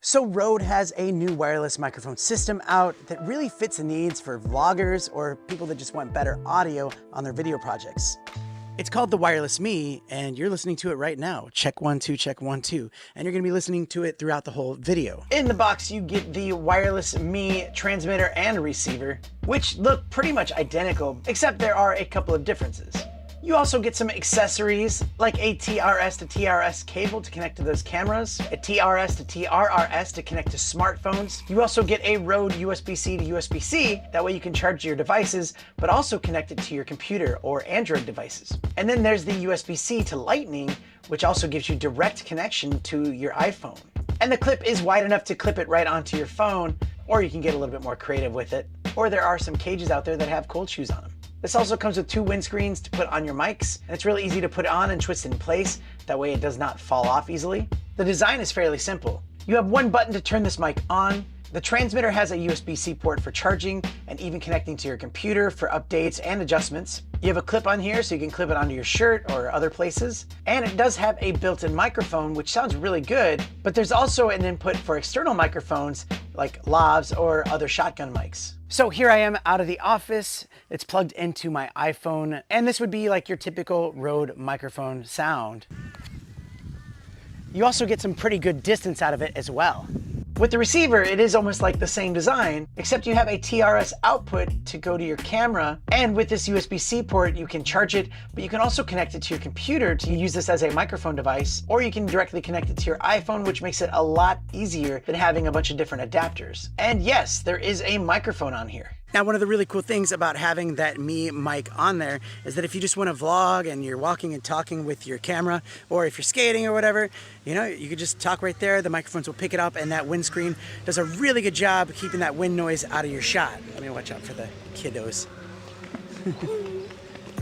So Rode has a new wireless microphone system out that really fits the needs for vloggers or people that just want better audio on their video projects. It's called the Wireless Me, and you're listening to it right now. Check 1, 2, check 1, 2. And you're gonna be listening to it throughout the whole video. In the box, you get the Wireless Me transmitter and receiver, which look pretty much identical, except there are a couple of differences. You also get some accessories like a TRS to TRS cable to connect to those cameras, a TRS to TRRS to connect to smartphones. You also get a Rode USB-C to USB-C, that way you can charge your devices, but also connect it to your computer or Android devices. And then there's the USB-C to Lightning, which also gives you direct connection to your iPhone. And the clip is wide enough to clip it right onto your phone, or you can get a little bit more creative with it. Or there are some cages out there that have cold shoes on them. This also comes with 2 windscreens to put on your mics, and it's really easy to put on and twist in place. That way it does not fall off easily. The design is fairly simple. You have one button to turn this mic on. The transmitter has a USB-C port for charging and even connecting to your computer for updates and adjustments. You have a clip on here so you can clip it onto your shirt or other places. And it does have a built-in microphone, which sounds really good, but there's also an input for external microphones like lavs or other shotgun mics. So here I am out of the office. It's plugged into my iPhone, and this would be like your typical Rode microphone sound. You also get some pretty good distance out of it as well. With the receiver, it is almost like the same design, except you have a TRS output to go to your camera. And with this USB-C port, you can charge it, but you can also connect it to your computer to use this as a microphone device, or you can directly connect it to your iPhone, which makes it a lot easier than having a bunch of different adapters. And yes, there is a microphone on here. Now, one of the really cool things about having that Me mic on there is that if you just want to vlog and you're walking and talking with your camera, or if you're skating or whatever, you know, you could just talk right there. The microphones will pick it up, and that windscreen does a really good job keeping that wind noise out of your shot. Let me watch out for the kiddos.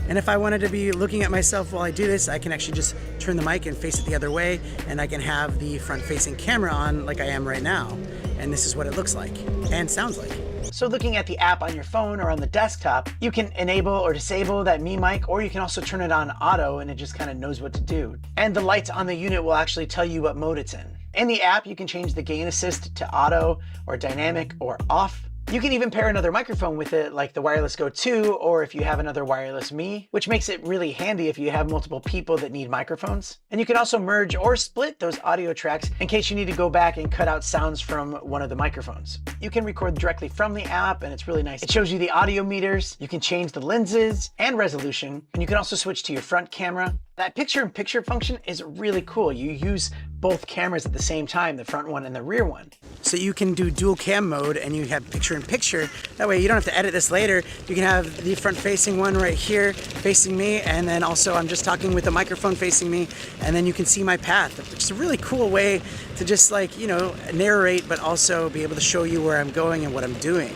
And if I wanted to be looking at myself while I do this, I can actually just turn the mic and face it the other way, and I can have the front-facing camera on like I am right now. And this is what it looks like and sounds like. So looking at the app on your phone or on the desktop, you can enable or disable that Me mic, or you can also turn it on auto and it just kind of knows what to do. And the lights on the unit will actually tell you what mode it's in. In the app, you can change the GainAssist to auto or dynamic or off. You can even pair another microphone with it, like the Wireless Go 2, or if you have another Wireless Me, which makes it really handy if you have multiple people that need microphones. And you can also merge or split those audio tracks in case you need to go back and cut out sounds from one of the microphones. You can record directly from the app, and it's really nice. It shows you the audio meters, you can change the lenses and resolution, and you can also switch to your front camera. That picture-in-picture function is really cool. You use both cameras at the same time, the front one and the rear one. So you can do dual cam mode and you have picture-in-picture. That way you don't have to edit this later. You can have the front-facing one right here facing me, and then also I'm just talking with the microphone facing me, and then you can see my path. It's a really cool way to just, like, you know, narrate, but also be able to show you where I'm going and what I'm doing.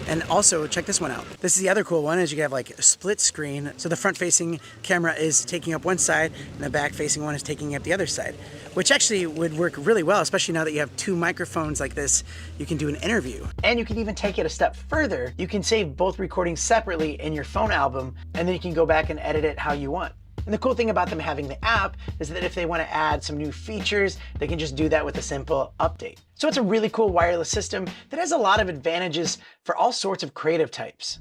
And also, check this one out. This is the other cool one, is you have like a split screen. So the front-facing camera is taking up one side, and the back-facing one is taking up the other side, which actually would work really well, especially now that you have 2 microphones like this. You can do an interview. And you can even take it a step further. You can save both recordings separately in your phone album, and then you can go back and edit it how you want. And the cool thing about them having the app is that if they want to add some new features, they can just do that with a simple update. So it's a really cool wireless system that has a lot of advantages for all sorts of creative types.